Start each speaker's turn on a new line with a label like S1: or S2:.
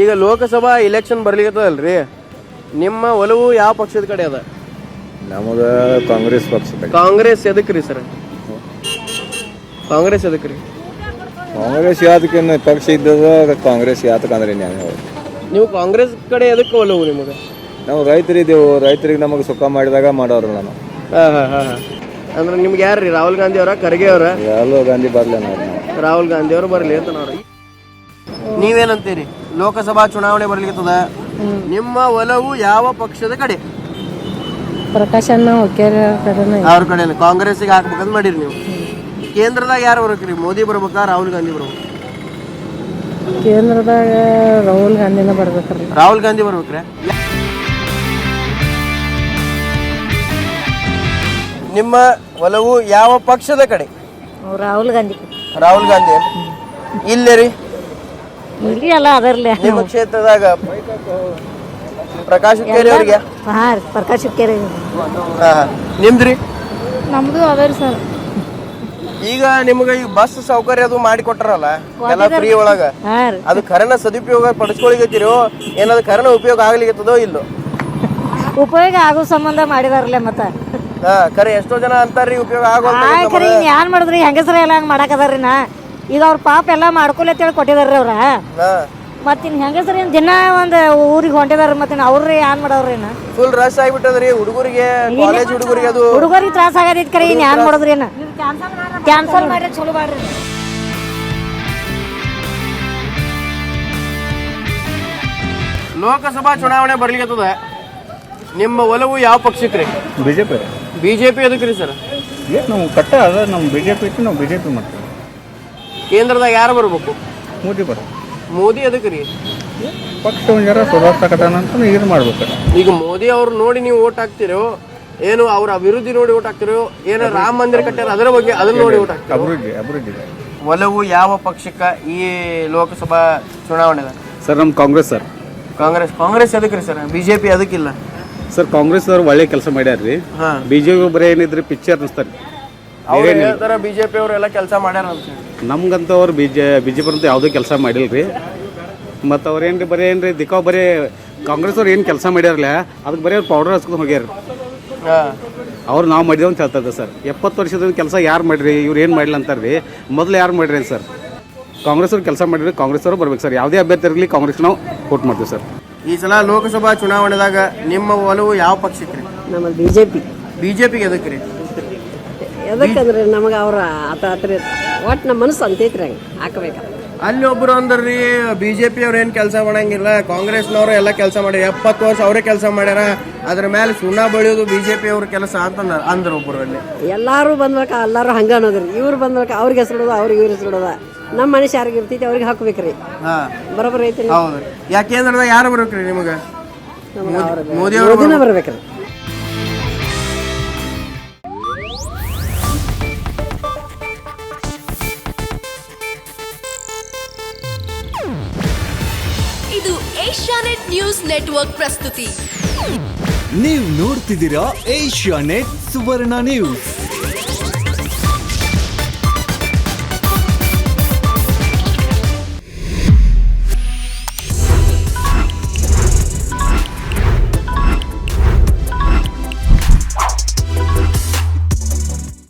S1: ಈಗ ಲೋಕಸಭಾ ಇಲೆಕ್ಷನ್ ಬರ್ಲಿಕ್ಕತ್ತದಲ್ರಿ, ನಿಮ್ಮ ಒಲವು ಯಾವ ಪಕ್ಷದ ಕಡೆ ಅದ?
S2: ನಮಗೆ ಕಾಂಗ್ರೆಸ್ ಪಕ್ಷ.
S1: ಕಾಂಗ್ರೆಸ್ ಎದಕ್ಕೆ ರೀ ಸರ್? ಕಾಂಗ್ರೆಸ್ ಎದಕ್ಕೆ ರೀ?
S2: ಕಾಂಗ್ರೆಸ್ ಯಾತಕ್ಕೆ ಪಕ್ಷ ಇದ್ದದ, ಕಾಂಗ್ರೆಸ್ ಯಾತಕ್ಕೆ ಅಂದ್ರೆ
S1: ನೀವು ಕಾಂಗ್ರೆಸ್ ಕಡೆ ಎದಕ್ಕೆ ಒಲವು ನಿಮಗೆ?
S2: ನಾವು ರೈತರಿದ್ದೇವು, ರೈತರಿಗೆ ನಮಗೆ ಸುಖ ಮಾಡಿದಾಗ ಮಾಡೋರು ನಾನು.
S1: ಅಂದ್ರೆ ನಿಮ್ಗೆ ಯಾರು ರೀ? ರಾಹುಲ್ ಗಾಂಧಿ ಅವರ, ಖರ್ಗೆ ಅವರ?
S2: ರಾಹುಲ್ ಗಾಂಧಿ ಬರ್ಲಿ ನಾವು.
S1: ರಾಹುಲ್ ಗಾಂಧಿ ಅವರು ಬರಲಿ ಅಂತ ನಾವು. ನೀವೇನಂತೀರಿ? ಲೋಕಸಭಾ ಚುನಾವಣೆ ಬರ್ಲಿಕ್ಕತ್ತದ, ನಿಮ್ಮ ಒಲವು ಯಾವ ಪಕ್ಷದ ಕಡೆ?
S3: ಪ್ರಕಾಶ್ ಅಣ್ಣ
S1: ಅವ್ರ ಕಡೆ ಕಾಂಗ್ರೆಸ್ಗೆ ಹಾಕ್ಬೇಕಂತ ಮಾಡಿರಿ ನೀವು. ಕೇಂದ್ರದಾಗ ಯಾರು ಬರ್ಬೇಕ್ರಿ? ಮೋದಿ ಬರ್ಬೇಕಾ, ರಾಹುಲ್ ಗಾಂಧಿ ಬರ್ಬೇಕು?
S3: ಕೇಂದ್ರದಾಗ ರಾಹುಲ್ ಗಾಂಧಿನ ಬರ್ಬೇಕ್ರಿ.
S1: ರಾಹುಲ್ ಗಾಂಧಿ ಬರ್ಬೇಕ್ರಿ. ನಿಮ್ಮ ಒಲವು ಯಾವ ಪಕ್ಷದ ಕಡೆ?
S3: ರಾಹುಲ್ ಗಾಂಧಿ.
S1: ರಾಹುಲ್ ಗಾಂಧಿ ಇಲ್ಲೇ ರೀ?
S3: ಇಲ್ಲಿ ಅಲ್ಲ ಅದರ್ಲಿ.
S1: ನಿಮ್ಮ ಕ್ಷೇತ್ರದಾಗ ಪ್ರಕಾಶ್ ಹುಕ್ಕೇರಿ ಅವ್ರಿಗೆ?
S3: ಪ್ರಕಾಶ್ ಹುಕ್ಕೇರಿ.
S1: ನಿಮ್ದ್ರಿ?
S3: ನಮ್ದು ಅವೇರಿ ಸರ್.
S1: ಈಗ ನಿಮ್ಗೆ ಈ ಬಸ್ ಸೌಕರ್ಯ ಅದು ಮಾಡಿ ಕೊಟ್ಟಾರಲ್ಲ ಎಲ್ಲ ಫ್ರೀ ಒಳಗ, ಅದು ಕರೆನ ಸದುಪಯೋಗ ಪಡಿಸ್ಕೊಳಿಗತ್ತಿರೋ ಏನಾದ್ರು ಕರೆನ ಉಪಯೋಗ ಆಗ್ಲಿಕ್ಕತ್ತದೋ ಇಲ್ಲೋ?
S3: ಉಪಯೋಗ ಆಗೋ ಸಂಬಂಧ ಮಾಡಿದಾರಲ್ಲ ಮತ್ತ.
S1: ಕರೆ ಎಷ್ಟೋ ಜನ ಅಂತಾರ್ರಿ ಉಪಯೋಗ
S3: ಆಗೋರಿ. ಏನ್ ಮಾಡಿದ್ರಿ ಹೆಂಗಸರ ಎಲ್ಲ ಹಂಗ ಮಾಡಾಕದಾರ್ರಿ. ಈಗ ಅವ್ರ ಪಾಪ ಎಲ್ಲಾ ಮಾಡ್ಕೊಳತ್ತೇಳಿ ಕೊಟ್ಟಿದಾರ್ರಿ ಅವ್ರ. ಮತ್ತಿನ್ ಹೆಂಗಸರ ದಿನ ಒಂದ್ ಊರಿಗೆ ಹೊಂಟಿದಾರ, ಮತ್ತಿನ ಅವ್ರಿ ಏನ್ ಮಾಡವ್ರಿ?
S1: ಫುಲ್ ರಶ್ ಆಗಿಬಿಟ್ಟದ್ರಿ ಹುಡುಗರಿಗೆ, ಕಾಲೇಜ್ ಹುಡುಗರಿಗೆ. ಅದು
S3: ಹುಡುಗರಿಗೆ ತ್ರಾಸ ಆಗದೈತಿ ಕರೆ. ಏನ್ ಮಾಡೋದ್ರಿ? ಕ್ಯಾನ್ಸಲ್ ಮಾಡ್ರಿ, ಚಲೋ ಮಾಡ್ರಿ.
S1: ಲೋಕಸಭಾ ಚುನಾವಣೆ ಬರ್ಲಿಕ್ಕತ್ತದ, ನಿಮ್ಮ ಒಲವು ಯಾವ ಪಕ್ಷಕ್ಕೆ?
S2: ಬಿಜೆಪಿ.
S1: ಬಿಜೆಪಿ ಎದಕ್ಕೆ ರೀ ಸರ್?
S2: ನಾವು ಕಟ್ಟ ಅದ, ನಮ್ಮ ಬಿಜೆಪಿ ಇತ್ತು, ನಾವು ಬಿಜೆಪಿ ಮಾಡ್ತೀವಿ.
S1: ಕೇಂದ್ರದಾಗ ಯಾರು ಬರ್ಬೇಕು?
S2: ಮೋದಿ ಬರ.
S1: ಮೋದಿ ಎದಕ್ಕೆ ರೀ?
S2: ಪಕ್ಷ ಒಂದು ಜರ ಸುಧಾರಿಸಕತ್ತಾನಂತ ಇದು ಮಾಡ್ಬೇಕು.
S1: ಈಗ ಮೋದಿ ಅವ್ರು ನೋಡಿ ನೀವು ಓಟ್ ಹಾಕ್ತಿರೋ ಏನು, ಅವ್ರ ಅಭಿವೃದ್ಧಿ ನೋಡಿ ಓಟ್ ಹಾಕ್ತಿರೋ ಏನೋ, ರಾಮ ಮಂದಿರ ಕಟ್ಟಾರ ಅದರ ಬಗ್ಗೆ ಅದನ್ನ ನೋಡಿ ಓಟ್ ಹಾಕ್ತಿರೋ?
S2: ಅಭಿವೃದ್ಧಿ.
S1: ಒಲವು ಯಾವ ಪಕ್ಷಕ್ಕೆ ಈ ಲೋಕಸಭಾ ಚುನಾವಣೆ?
S2: ಸರ್ ನಮ್ಮ ಕಾಂಗ್ರೆಸ್ ಸರ್.
S1: ಕಾಂಗ್ರೆಸ್ ಎದಕ್ಕೆ ರೀ ಸರ್? ಬಿಜೆಪಿ ಅದಕ್ಕಿಲ್ಲ
S2: ಸರ್. ಕಾಂಗ್ರೆಸ್ ಅವ್ರು ಒಳ್ಳೆ ಕೆಲಸ ಮಾಡ್ಯಾರ್ರಿ. ಬಿಜೆಪಿ ಬರೀ ಏನಿದ್ರೆ ಪಿಕ್ಚರ್ ಅನಿಸ್ತಾರೆ.
S1: ಅವ್ರು ಹೇಳ್ತಾರ ಬಿಜೆಪಿ ಅವ್ರು ಎಲ್ಲ ಕೆಲಸ ಮಾಡ್ಯಾರ ಅಂತ.
S2: ನಮ್ಗಂತ ಅವ್ರು ಬಿಜೆಪಿ ಅಂತ ಯಾವುದೂ ಕೆಲಸ ಮಾಡಿಲ್ರಿ. ಮತ್ತು ಅವ್ರೇನ್ರಿ ಬರೀ ಏನ್ರಿ ದಿಕ್ಕಾವ್ ಬರೀ ಕಾಂಗ್ರೆಸ್ ಅವ್ರು ಏನು ಕೆಲಸ ಮಾಡ್ಯಾರಲ್ಲ ಅದಕ್ಕೆ ಬರೀ ಅವ್ರು ಪೌಡರ್ ಹಚ್ಕೊಂಡು ಹೋಗ್ಯಾರ. ಅವ್ರು ನಾವು ಮಾಡಿದೇವು ಅಂತ ಹೇಳ್ತದೆ ಸರ್. 70 ವರ್ಷದ ಕೆಲಸ ಯಾರು ಮಾಡ್ರಿ, ಇವ್ರು ಏನು ಮಾಡಿಲ್ಲ ಅಂತಾರ್ರಿ. ಮೊದಲು ಯಾರು ಮಾಡ್ರಿ ಸರ್? ಕಾಂಗ್ರೆಸ್ ಅವ್ರು ಕೆಲಸ ಮಾಡಿರಿ, ಕಾಂಗ್ರೆಸ್ ಅವರು ಬರ್ಬೇಕು ಸರ್. ಯಾವುದೇ ಅಭ್ಯರ್ಥಿ ಇರಲಿ ಕಾಂಗ್ರೆಸ್ ನಾವು ವೋಟ್ ಮಾಡ್ತೀವಿ ಸರ್.
S1: ಈ ಸಲ ಲೋಕಸಭಾ ಚುನಾವಣೆದಾಗ ನಿಮ್ಮ ಒಲವು ಯಾವ ಪಕ್ಷಕ್ಕೆ ರೀ?
S3: ನಮ್ಮ ಬಿಜೆಪಿ.
S1: ಬಿಜೆಪಿಗೆ ಎದಕ್ಕೆ ರೀ?
S3: ಎದಕ್ಕಂದ್ರೆ ನಮಗೆ ಅವ್ರ ಒಟ್ಟು ನಮ್ಮ ಮನಸ್ಸು ಅಂತೈತ್ರಿ, ಹಂಗೆ ಹಾಕಬೇಕಲ್ಲ.
S1: ಅಲ್ಲಿ ಒಬ್ರು ಅಂದ್ರಿ ಬಿಜೆಪಿ ಅವ್ರು ಏನು ಕೆಲಸ ಮಾಡಂಗಿಲ್ಲ, ಕಾಂಗ್ರೆಸ್ನವ್ರು ಎಲ್ಲ ಕೆಲಸ ಮಾಡ್ಯಾರ, 70 ವರ್ಷ ಅವರೇ ಕೆಲಸ ಮಾಡ್ಯಾರ, ಅದ್ರ ಮೇಲೆ ಸುಣ್ಣ ಬಳಿಯೋದು ಬಿಜೆಪಿ ಅವ್ರ ಕೆಲಸ ಅಂತ ಅಂದ್ರು ಒಬ್ರು. ಅಲ್ಲಿ
S3: ಎಲ್ಲಾರು ಬಂದ್ಬೇಕ, ಎಲ್ಲಾರು ಹಂಗ ಅನ್ನೋದ್ರಿ. ಇವ್ರು ಬಂದ್ಬೇಕ, ಅವ್ರಿಗೆ ಹೆಸರು ಇಡೋದ, ಅವ್ರಿಗೆ ಇವ್ರ ಹೆಸರು ಇಡೋದ. ನಮ್ಮ ಮನುಷ್ಯ ಯಾರಿಗೆ ಇರ್ತೈತಿ ಅವ್ರಿಗೆ ಹಾಕ್ಬೇಕ್ರಿ. ಬರೋಬ್ಬರ ಐತಿ.
S1: ಹೌದು. ಯಾಕೆಂದ್ರೆ ಯಾರು ಬರ್ಬೇಕ್ರಿ ನಿಮಗೆ? ಮೋದಿ
S3: ಅವರು ಬರ್ಬೇಕ್ರಿ.
S4: ಇದು ಏಷ್ಯಾನೆಟ್ ನ್ಯೂಸ್ ನೆಟ್ವರ್ಕ್ ಪ್ರಸ್ತುತಿ.
S5: ನೀವು ನೋಡ್ತಿದ್ದೀರಾ ಏಷ್ಯಾನೆಟ್ ಸುವರ್ಣ ನ್ಯೂಸ್.